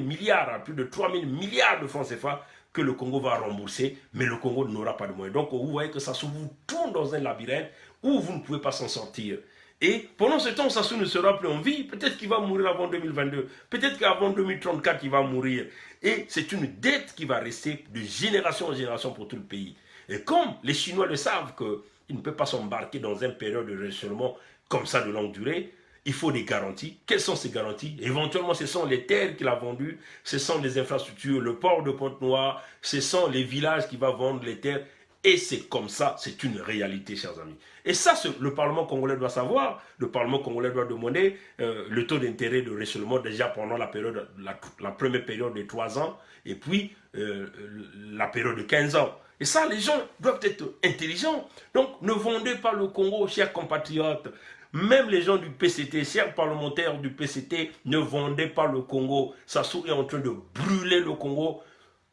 milliards, à plus de 3 000 milliards de francs CFA que le Congo va rembourser, mais le Congo n'aura pas de moyens. Donc vous voyez que ça se vous tourne dans un labyrinthe où vous ne pouvez pas s'en sortir. Et pendant ce temps, Sassou ne sera plus en vie. Peut-être qu'il va mourir avant 2022. Peut-être qu'avant 2034, il va mourir. Et c'est une dette qui va rester de génération en génération pour tout le pays. Et comme les Chinois le savent qu'ils ne peuvent pas s'embarquer dans une période de réchelonnement comme ça de longue durée, il faut des garanties. Quelles sont ces garanties? Éventuellement, ce sont les terres qu'il a vendues, ce sont les infrastructures, le port de Pointe-Noire, ce sont les villages qui vont vendre les terres. Et c'est comme ça, c'est une réalité, chers amis. Et ça, le Parlement congolais doit savoir. Le Parlement congolais doit demander le taux d'intérêt de réchelonnement déjà pendant la première période de 3 ans, et puis la période de 15 ans. Et ça, les gens doivent être intelligents. Donc, ne vendez pas le Congo, chers compatriotes. Même les gens du PCT, chers parlementaires du PCT, ne vendez pas le Congo. Sassou est en train de brûler le Congo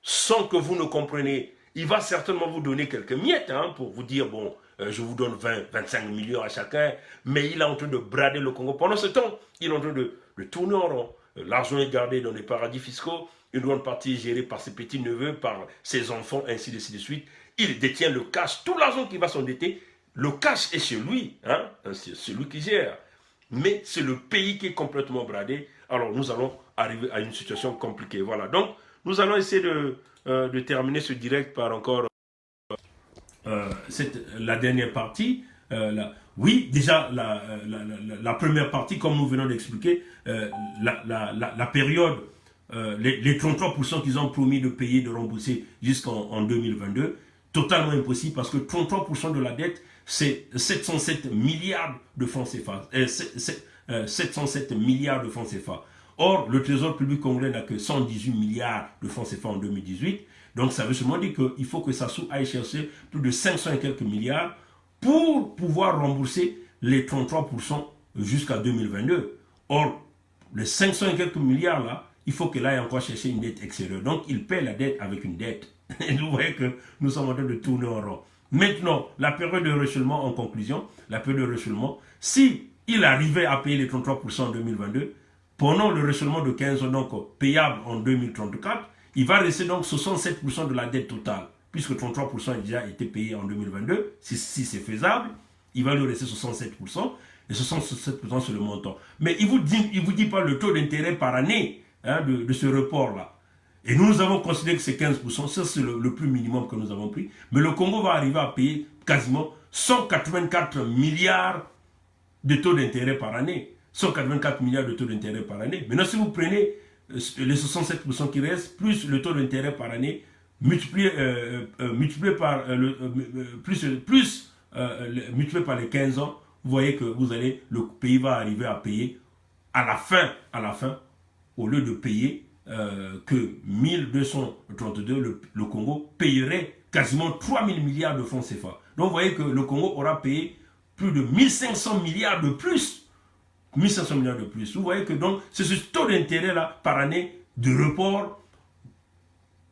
sans que vous ne compreniez. Il va certainement vous donner quelques miettes pour vous dire, bon, je vous donne 20, 25 millions à chacun, mais il est en train de brader le Congo. Pendant ce temps, il est en train de tourner en rond. L'argent est gardé dans les paradis fiscaux, une grande partie est gérée par ses petits-neveux, par ses enfants, ainsi de suite. Il détient le cash, tout l'argent qui va s'endetter, le cash est chez lui, c'est celui qui gère. Mais c'est le pays qui est complètement bradé, alors nous allons arriver à une situation compliquée. Voilà, donc nous allons essayer de terminer ce direct par encore la dernière partie. Oui, déjà, la première partie, comme nous venons d'expliquer, la période, les 33% qu'ils ont promis de payer, de rembourser jusqu'en 2022, totalement impossible parce que 33% de la dette, c'est 707 milliards de francs CFA. 707 milliards de francs CFA. Or, le Trésor public congolais n'a que 118 milliards de francs CFA en 2018. Donc, ça veut seulement dire qu'il faut que Sassou aille chercher plus de 500 et quelques milliards pour pouvoir rembourser les 33% jusqu'à 2022. Or, les 500 et quelques milliards là, il faut qu'il aille encore chercher une dette extérieure. Donc, il paie la dette avec une dette. Et vous voyez que nous sommes en train de tourner en rond. Maintenant, la période de ruissellement, en conclusion, la période de ruissellement, si il arrivait à payer les 33% en 2022, pendant le ruissellement de 15 ans, donc payable en 2034, il va rester donc 67% de la dette totale, puisque 33% a déjà été payé en 2022, si c'est faisable, il va lui rester 67%, et 67% c'est le montant. Mais il ne vous dit pas le taux d'intérêt par année de ce report-là. Et nous avons considéré que c'est 15%, ça c'est le plus minimum que nous avons pris, mais le Congo va arriver à payer quasiment 184 milliards de taux d'intérêt par année. 184 milliards de taux d'intérêt par année. Maintenant, si vous prenez les 67% qui restent, plus le taux d'intérêt par année, multiplié par multiplié par les 15 ans, vous voyez que le pays va arriver à payer à la fin, au lieu de payer que 1232, le Congo payerait quasiment 3000 milliards de francs CFA. Donc vous voyez que le Congo aura payé plus de 1500 milliards de plus. 1500 milliards de plus. Vous voyez que donc c'est ce taux d'intérêt là par année de report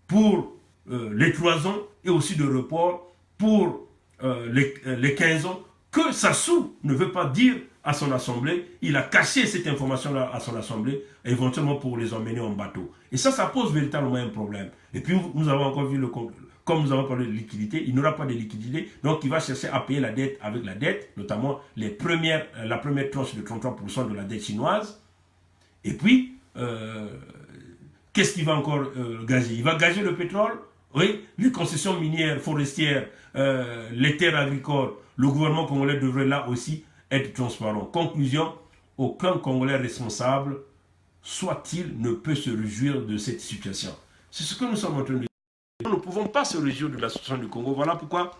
pour les 3 ans et aussi de report pour les 15 ans que Sassou ne veut pas dire à son assemblée. Il a caché cette information là à son assemblée, éventuellement pour les emmener en bateau. Et ça pose véritablement un problème. Et puis nous avons encore vu comme nous avons parlé de liquidité, il n'aura pas de liquidité, donc il va chercher à payer la dette avec la dette, notamment la première tranche de 33% de la dette chinoise. Et puis, qu'est-ce qu'il va encore gager? Il va gager le pétrole, oui, les concessions minières, forestières, les terres agricoles. Le gouvernement congolais devrait là aussi être transparent. Conclusion, aucun Congolais responsable, soit-il, ne peut se réjouir de cette situation. C'est ce que nous sommes en train de dire. Nous ne pouvons pas se réjouir de la situation du Congo. Voilà pourquoi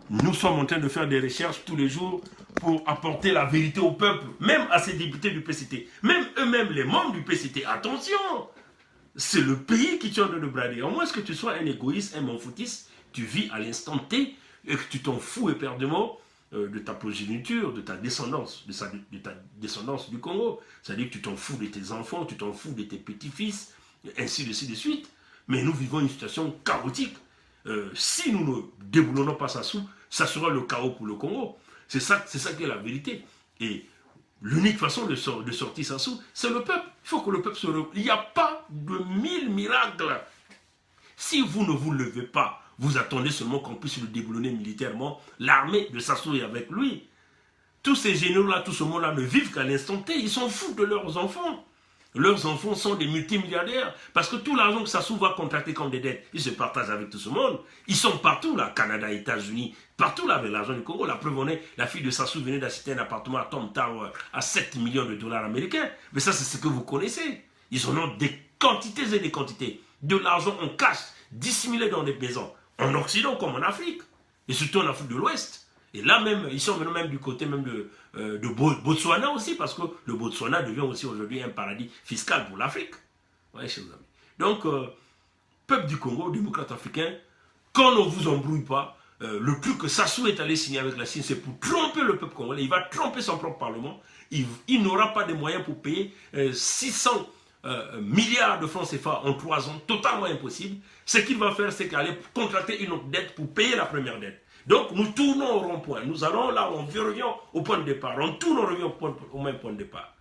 nous sommes en train de faire des recherches tous les jours pour apporter la vérité au peuple, même à ces députés du PCT, même eux-mêmes, les membres du PCT. Attention, c'est le pays qui est en train de brader. Au moins que tu sois un égoïste, un manfoutiste, tu vis à l'instant T et que tu t'en fous éperdument de ta progéniture, de ta descendance, de ta descendance du Congo. C'est-à-dire que tu t'en fous de tes enfants, tu t'en fous de tes petits-fils, ainsi de suite. Mais nous vivons une situation chaotique. Si nous ne déboulonnons pas Sassou, ça sera le chaos pour le Congo. C'est ça qui est la vérité. Et l'unique façon de sortir Sassou, c'est le peuple. Il faut que le peuple se lève. Il n'y a pas de 1000 miracles. Si vous ne vous levez pas, vous attendez seulement qu'on puisse le déboulonner militairement. L'armée de Sassou est avec lui. Tous ces généraux-là, tout ce monde-là ne vivent qu'à l'instant T. Ils s'en foutent de leurs enfants. Leurs enfants sont des multimilliardaires parce que tout l'argent que Sassou va contracter comme des dettes, ils se partagent avec tout ce monde. Ils sont partout là, Canada, États-Unis, partout là avec l'argent du Congo. La preuve, la fille de Sassou venait d'acheter un appartement à Tom Tower à 7 millions de dollars américains. Mais ça, c'est ce que vous connaissez. Ils en ont des quantités et des quantités. De l'argent en cash, dissimulé dans des maisons, en Occident comme en Afrique, et surtout en Afrique de l'Ouest. Et là même, ils sont venus même du côté même de Botswana aussi, parce que le Botswana devient aussi aujourd'hui un paradis fiscal pour l'Afrique. Ouais, chers amis. Donc, peuple du Congo, démocrate africain, qu'on ne vous embrouille pas. Le truc que Sassou est allé signer avec la Chine, c'est pour tromper le peuple congolais. Il va tromper son propre parlement. Il n'aura pas de moyens pour payer 600 milliards de francs CFA en 3 ans, totalement impossible. Ce qu'il va faire, c'est qu'il va aller contracter une autre dette pour payer la première dette. Donc, nous tournons au rond-point. Nous allons là, on revient au point de départ. On tourne, on revient au même point de départ.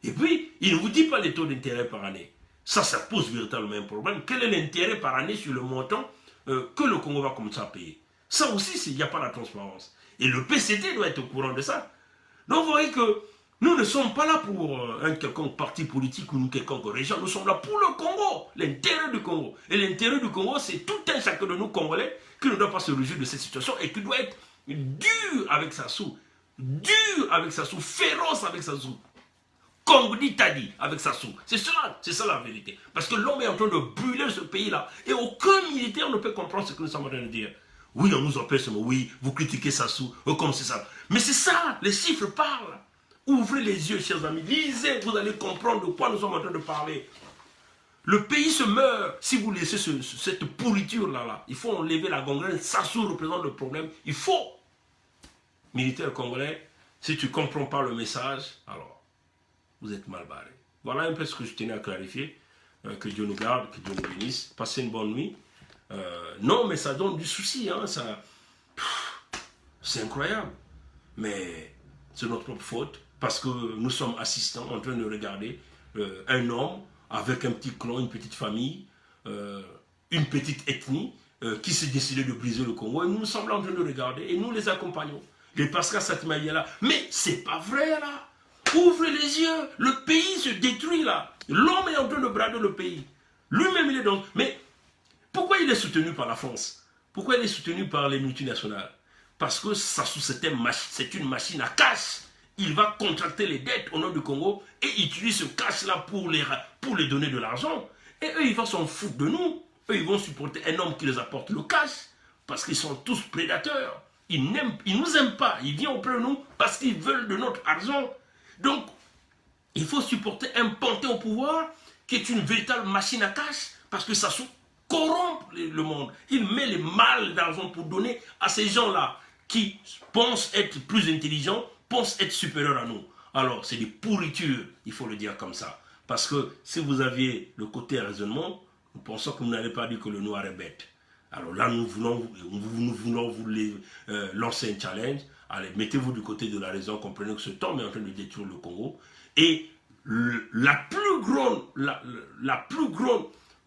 Et puis, il ne vous dit pas les taux d'intérêt par année. Ça pose véritablement un problème. Quel est l'intérêt par année sur le montant que le Congo va commencer à payer? Ça aussi, il n'y a pas la transparence. Et le PCT doit être au courant de ça. Donc, vous voyez que nous ne sommes pas là pour un quelconque parti politique ou une quelconque région. Nous sommes là pour le Congo, l'intérêt du Congo. Et l'intérêt du Congo, c'est tout un chacun de nous Congolais qui ne doit pas se réjouir de cette situation et qui doit être dur avec Sassou, féroce avec Sassou. Comme dit Tadi avec Sassou. C'est ça la vérité. Parce que l'homme est en train de brûler ce pays-là. Et aucun militaire ne peut comprendre ce que nous sommes en train de dire. Oui, on nous empêche, oui, vous critiquez Sassou, comme c'est ça. Mais c'est ça, les chiffres parlent. Ouvrez les yeux, chers amis, lisez, vous allez comprendre de quoi nous sommes en train de parler. Le pays se meurt si vous laissez cette pourriture-là. Il faut enlever la gangrène. Sassou représente le problème. Il faut. Militaire congolais, si tu ne comprends pas le message, alors, vous êtes mal barré. Voilà un peu ce que je tenais à clarifier. Que Dieu nous garde, que Dieu nous bénisse. Passez une bonne nuit. Non, mais ça donne du souci. Hein, c'est incroyable. Mais c'est notre propre faute. Parce que nous sommes assistants en train de regarder un homme avec un petit clan, une petite famille, une petite ethnie qui s'est décidé de briser le Congo. Et nous sommes là en train de regarder et nous les accompagnons. Les Pascal Satima est là. Mais c'est pas vrai là. Ouvrez les yeux. Le pays se détruit là. L'homme est en train de brader le pays. Lui-même il est dans... Mais pourquoi il est soutenu par la France? Pourquoi il est soutenu par les multinationales? Parce que Sassou c'est une machine à cash. Il va contracter les dettes au nom du Congo et utilise ce cash-là pour les donner de l'argent. Et eux, ils vont s'en foutre de nous. Eux, ils vont supporter un homme qui les apporte le cash parce qu'ils sont tous prédateurs. Ils ne nous aiment pas. Ils viennent auprès de nous parce qu'ils veulent de notre argent. Donc, il faut supporter un pantin au pouvoir qui est une véritable machine à cash parce que ça corrompt le monde. Il met les mâles d'argent pour donner à ces gens-là qui pensent être plus intelligents, pensent être supérieurs à nous. Alors, c'est des pourritures, il faut le dire comme ça. Parce que si vous aviez le côté raisonnement, nous pensons que vous n'allez pas dire que le noir est bête. Alors là, nous voulons vous lancer un challenge. Allez, mettez-vous du côté de la raison, comprenez que ce temps est en train de détruire le Congo. Et la plus grande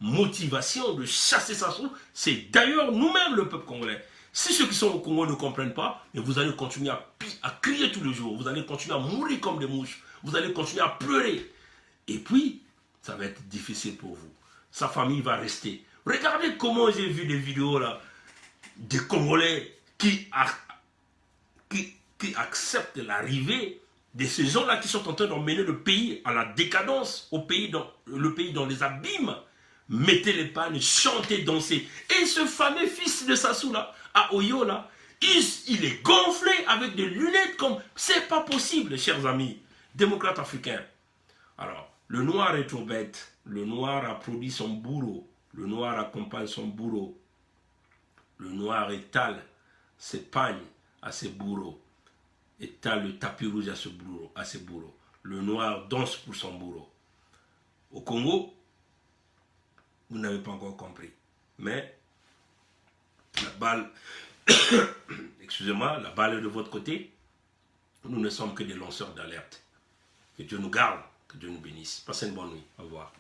motivation de chasser Sassou, c'est d'ailleurs nous-mêmes, le peuple congolais. Si ceux qui sont au Congo ne comprennent pas, vous allez continuer à crier tous les jours. Vous allez continuer à mourir comme des mouches. Vous allez continuer à pleurer. Et puis, ça va être difficile pour vous. Sa famille va rester. Regardez comment j'ai vu des vidéos là, des Congolais qui acceptent l'arrivée de ces gens-là qui sont en train d'emmener le pays à la décadence, le pays dans les abîmes. Mettez les pannes, chantez, dansez. Et ce fameux fils de Sassou là, à Oyo là, il est gonflé avec des lunettes comme... C'est pas possible, chers amis, démocrates africains. Alors, le noir est trop bête. Le noir a produit son bourreau. Le noir accompagne son bourreau. Le noir étale ses pagnes à ses bourreaux. Étale le tapis rouge à ses bourreaux. Le noir danse pour son bourreau. Au Congo, vous n'avez pas encore compris. Mais la balle, excusez-moi, la balle est de votre côté. Nous ne sommes que des lanceurs d'alerte. Que Dieu nous garde, que Dieu nous bénisse. Passez une bonne nuit. Au revoir.